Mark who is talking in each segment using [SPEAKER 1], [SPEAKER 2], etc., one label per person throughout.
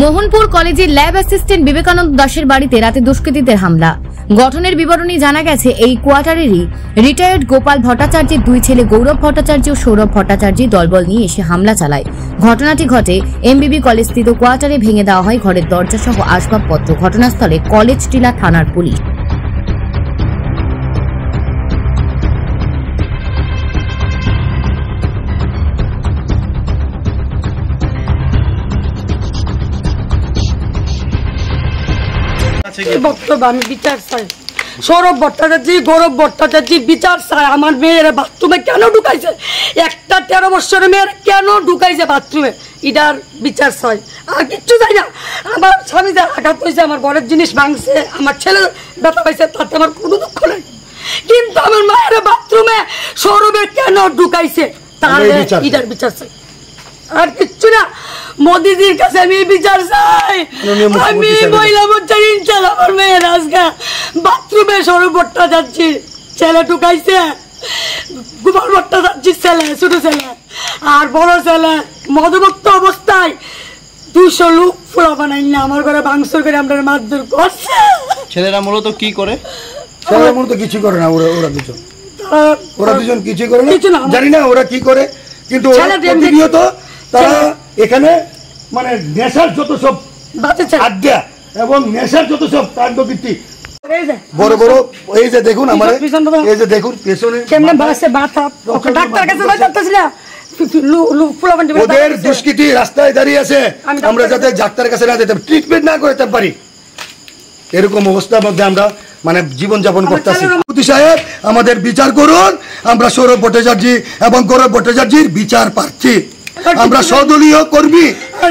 [SPEAKER 1] মোহনপুর কলেজের lab assistant Vivekananda দাসের বাড়িতে রাতে দুষ্কৃতীদের হামলা। গঠনের বিবরণী জানা গেছে, এই কোয়ার্টারেরই রিটায়ার্ড গোপাল ভট্টাচার্যের দুই ছেলে গৌরব ভট্টাচার্য ও সৌরভ ভট্টাচার্য দলবল নিয়ে এসে হামলা চালায়। ঘটনাটি ঘটে এমবিবি কলেজস্থিত কোয়ার্টারে। ভেঙে দেওয়া হয় ঘরের দরজা সহ আসবাবপত্র। ঘটনাস্থলে কলেজ টিলা থানার পুলিশ।
[SPEAKER 2] বক্তব্য আমি বিচার চাই। সৌরভ ভট্টাচার্য, গৌরব ভট্টাচার্য বিচার চাই। আমার মেয়ের বাথরুমে কেন ঢুকাইছে, একটা 13 বছরের মেয়ের কেন ঢুকাইছে বাথরুমে, এটার বিচার চাই। আর কিচ্ছু চাই না। আমার স্বামী যে আঘাত হয়েছে, আমার ঘরের জিনিস ভাঙছে, আমার ছেলে ব্যথা পাইছে, তাতে আমার কোনো দুঃখ নেই। কিন্তু আমার মায়ের বাথরুমে সৌরভের কেন ঢুকাইছে, তার এটার বিচার চাই। আর কিচ্ছু না। মোদিজির কাছে আমি বিচার চাই। আমি মহিলা মোর্চার ইনচার্জ। আমার মেয়ের আজকে বাথরুমে সৌরভ ভট্টাচার্য ছেলে ঢুকাইছে, গোপাল ভট্টাচার্য ছেলে, ছোট ছেলে আর বড় ছেলে মদমুক্ত অবস্থায় 200 লোক ফুলা বানাই না আমার ঘরে ভাঙচুর করে আমরা মারধর করছে।
[SPEAKER 3] ছেলেরা মূলত কি করে?
[SPEAKER 4] ছেলেরা মূলত কিছু করে না। ওরা দুজন কিছু করে না, জানি না ওরা কি করে। কিন্তু প্রতিনিয়ত তারা এখানে মানে নেশার যত সব আড্ডা এবং নেশার যত সব কাণ্ডকীর্তি বড় বড়, এই যে দেখুন আমার, এই যে দেখুন পেছনে ওদের দুষ্কৃতি রাস্তায় দাঁড়িয়ে আছে। আমরা যাতে ডাক্তারের কাছে না যেতে, ট্রিটমেন্ট না করতে পারি, এরকম অবস্থার মধ্যে আমরা মানে জীবনযাপন করতেছি। মোদি সাহেব আমাদের বিচার করুন। আমরা সৌরভ ভট্টাচার্য এবং গৌরব ভট্টাচার্যের বিচার প্রার্থী। আমরা সদলীয় কর্মী।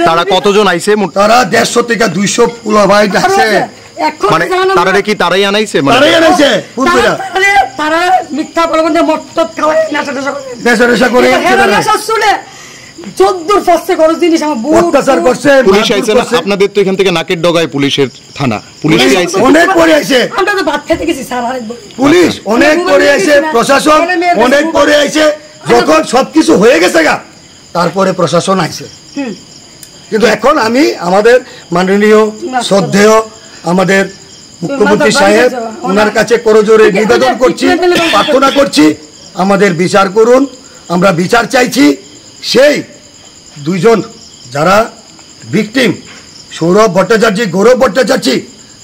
[SPEAKER 3] তারা কতজন আইছে?
[SPEAKER 4] তারা 150 থেকে 200 পুলাভাই আছে।
[SPEAKER 3] মানে তারা কি তারাই আনাইছে?
[SPEAKER 4] তারাই আনাইছে।
[SPEAKER 2] তারা মিথ্যা বলে মধ্যে মট্টত খাওয়ায়
[SPEAKER 4] নেশা করে
[SPEAKER 3] পুলিশ আইছে না আপনাদের? তো এখান থেকে নাকের ডগায় পুলিশের থানা, পুলিশ আইছে
[SPEAKER 4] অনেক পরে আইছে।
[SPEAKER 2] আমরা তো ভাত খেতে গেছি স্যার,
[SPEAKER 4] পুলিশ অনেক পরে আইছে, প্রশাসন অনেক পরে আইছে। যখন সবকিছু হয়ে গেছে গা, তারপরে প্রশাসন আইছে। কিন্তু এখন আমি আমাদের মাননীয় শ্রদ্ধেয় আমাদের মুখ্যমন্ত্রী সাহেব, ওনার কাছে করজোরে নিবেদন করছি, প্রার্থনা করছি, আমাদের বিচার করুন। আমরা বিচার চাইছি সেই দুইজন যারা ভিকটিম, সৌরভ ভট্টাচার্য, গৌরব ভট্টাচার্য,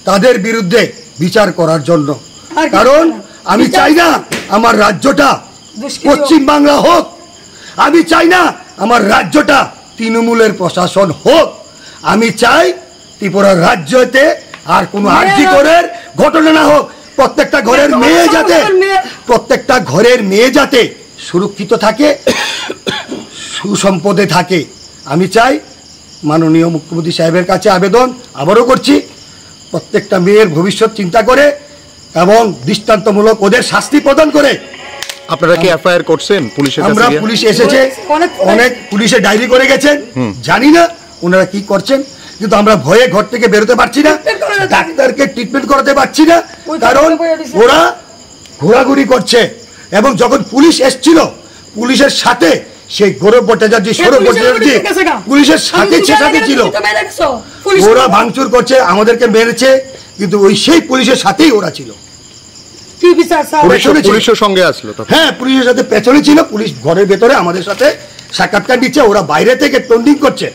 [SPEAKER 4] তাদের বিরুদ্ধে বিচার করার জন্য। কারণ আমি চাই না আমার রাজ্যটা পশ্চিম বাংলা হোক। আমি চাই না আমার রাজ্যটা তৃণমূলের প্রশাসন হোক। আমি চাই ত্রিপুরার রাজ্যতে আর কোনো আর্যিকরের ঘটনা না হোক। প্রত্যেকটা ঘরের মেয়ে যাতে সুরক্ষিত থাকে, সুসম্পদে থাকে। আমি চাই মাননীয় মুখ্যমন্ত্রী সাহেবের কাছে আবেদন আবারও করছি, প্রত্যেকটা মেয়ের ভবিষ্যৎ চিন্তা করে এবং দৃষ্টান্তমূলক ওদের শাস্তি প্রদান করে।
[SPEAKER 3] আপনারা কি এফআইআর করছেন পুলিশের কাছে?
[SPEAKER 4] আমরা পুলিশ এসেছে, অনেক পুলিশে ডায়েরি করে গেছেন। জানি না ওনারা কি করছেন, কিন্তু আমরা ভয়ে ঘর থেকে বেরোতে পারছি না, ডাক্তারকে ট্রিটমেন্ট করাতে পারছি না, কারণ ওরা ঘোরাঘুরি করছে। এবং যখন পুলিশ এসছিল, পুলিশের সাথে সেই গৌরব ভট্টাচার্য, সৌরভ ভট্টাচার্য পুলিশের সাথে ছিল। ওরা ভাঙচুর করছে, আমাদেরকে মেরেছে, কিন্তু ওই সেই পুলিশের সাথেই ওরা ছিল।
[SPEAKER 3] পুলিশের সঙ্গে আসলো?
[SPEAKER 4] হ্যাঁ, পুলিশের সাথে পেছনে ছিল। পুলিশ ঘরের ভেতরে আমাদের সাথে সাক্ষাৎকার দিচ্ছে, ওরা বাইরে থেকে টন্ডিং করছে।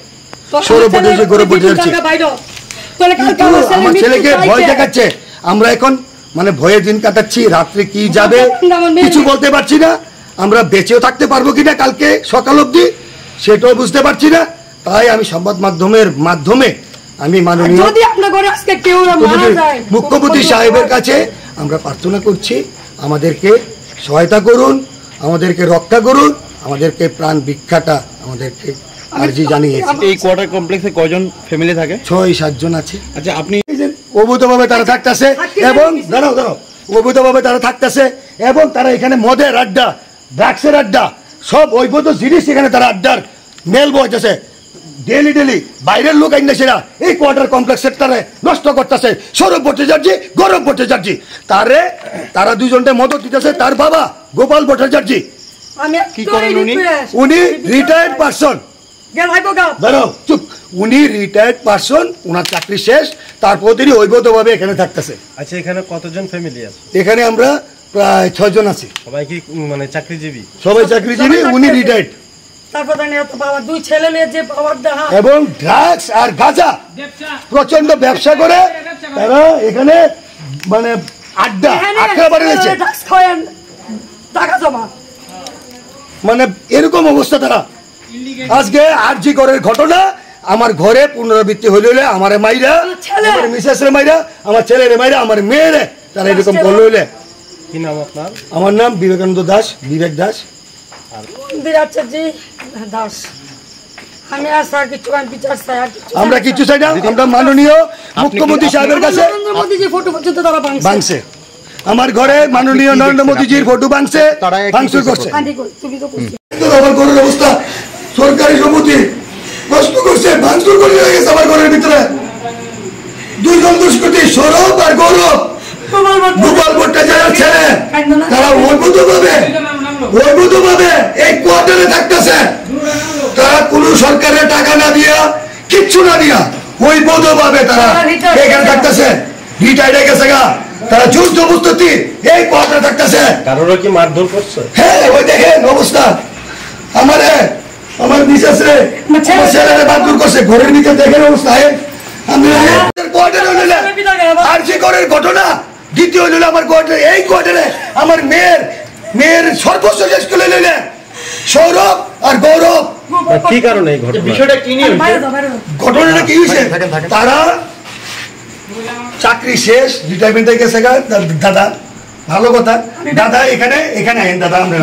[SPEAKER 4] সৌরভ ভট্টাচার্য, গৌরব ভট্টাচার্য আমার ছেলেকে ভয় দেখাচ্ছে। আমরা এখন মানে ভয়ে দিন কাটাচ্ছি। রাত্রে কি যাবে কিছু বলতে পারছি না। আমরা বেঁচেও থাকতে পারবো কিনা কালকে সকাল অবধি, সেটাও বুঝতে পারছি না। তাই আমি সংবাদ মাধ্যমের মাধ্যমে আমি মাননীয় মুখ্যমন্ত্রী সাহেবের কাছে আমরা প্রার্থনা করছি, আমাদেরকে সহায়তা করুন, আমাদেরকে রক্ষা করুন, আমাদেরকে প্রাণ ভিক্ষাটা আমাদেরকে আর্জি জানিয়েছি।
[SPEAKER 3] এই কোয়ার্টার কমপ্লেক্সে কয়জন ফ্যামিলি থাকে?
[SPEAKER 4] 6-7 জন আছে।
[SPEAKER 3] আচ্ছা, আপনি
[SPEAKER 4] অবৈধভাবে তারা থাকতেছে এবং অবৈধভাবে তারা থাকতেছে এবং তারা এখানে মদের আড্ডা, ড্রাগসের আড্ডা, সব অবৈধ জিনিস এখানে তারা আড্ডার মেল বইতেছে ডেলি। বাইরের লোক আইন সেরা এই কোয়ার্টার কমপ্লেক্সের তারা নষ্ট করতেছে। সৌরভ ভট্টাচার্য, গৌরব ভট্টাচার্য তারা দুজনটা মদত দিতেছে। তার বাবা গোপাল ভট্টাচার্য কি করেন? উনি রিটায়ার্ড পারসন। চুপ। উনি রিটায়ার্ড পারসন, ওনার চাকরি শেষ, তারপর তিনি অবৈধভাবে এখানে থাকতেছে।
[SPEAKER 5] আচ্ছা, এখানে কতজন ফ্যামিলি আছে?
[SPEAKER 4] এখানে আমরা প্রায় 6 জন আছি।
[SPEAKER 5] সবাই কি মানে চাকরিজীবী?
[SPEAKER 4] সবাই চাকরিজীবী, উনি রিটায়ার্ড।
[SPEAKER 2] তারপর বাবা 2 ছেলে নিয়ে যে পাওয়ার দেখা
[SPEAKER 4] এবং ড্রাগস আর গাঁজা প্রচন্ড ব্যবসা করে তারা এখানে মানে আড্ডা বাড়ি রয়েছে,
[SPEAKER 2] টাকা জমা,
[SPEAKER 4] মানে এরকম অবস্থা তারা। আজকে আরজি করের ঘটনা আমার ঘরে পুনরাবৃত্তি হইলে আমার মাইরা, আমার মিসেসের মাইরা, আমার ছেলের মাইরা, আমার মেয়েরে তারা এরকম করলে হইলে।
[SPEAKER 5] কি নাম আপনার?
[SPEAKER 4] আমার নাম বিবেকানন্দ দাস, বিবেক দাস।
[SPEAKER 2] দাস। আমি আর স্যার কিছু বিচার চাই,
[SPEAKER 4] আমরা কিছু চাই না, আমরা মাননীয় মুখ্যমন্ত্রী সাহেবের কাছে
[SPEAKER 2] নরেন্দ্র মোদীজি ফটো পর্যন্ত তারা
[SPEAKER 4] ভাঙছে। আমার ঘরে মাননীয় নরেন্দ্র মোদীজির ফটো ভাঙছে, ভাঙচুর করছে।
[SPEAKER 2] তুমি তো করছি
[SPEAKER 4] আমার ঘরের অবস্থা সরকারি সম্পত্তি নষ্ট করছে, ভাঙচুর করে নিয়ে গেছে আমার ঘরের ভিতরে। 2 জন দুষ্কৃতী, সৌরভ আর গৌরব, গোপাল ভট্টাচার্যের ছেলে, তারা অবৈধভাবে এই কোয়ার্টারে থাকতেছে। তারা কোনো সরকারের টাকা না দিয়া, কিচ্ছু না দিয়া অবৈধভাবে তারা এখানে থাকতেছে। রিটায়ার্ড হয়ে গেছে গা, তারা যুদ্ধ প্রস্তুতি এই কোয়ার্টারে থাকতেছে।
[SPEAKER 5] কারোর কি মারধর করছে?
[SPEAKER 4] হ্যাঁ, ওই দেখেন অবস্থা। আমার মিসেস রে, আমার ছেলেরে মারধর করছে, ঘরের ভিতরে দেখেন অবস্থা। আরজি করের ঘটনা দ্বিতীয় হইল আমার কোয়ার্টারে, এই কোয়ার্টারে আমার মেয়ের সর্বোচ্চ শেষ করে লইলে সৌরভ আর গৌরব।
[SPEAKER 5] কি কারণে এই ঘটনা? বিষয়টা কি নিয়ে
[SPEAKER 4] ঘটনাটা কি হয়েছে? তারা চাকরি শেষ, রিটায়ারমেন্টে গেছে গা দাদা। ভালো কথা, দাদা এখানে আইন দাদা আমরা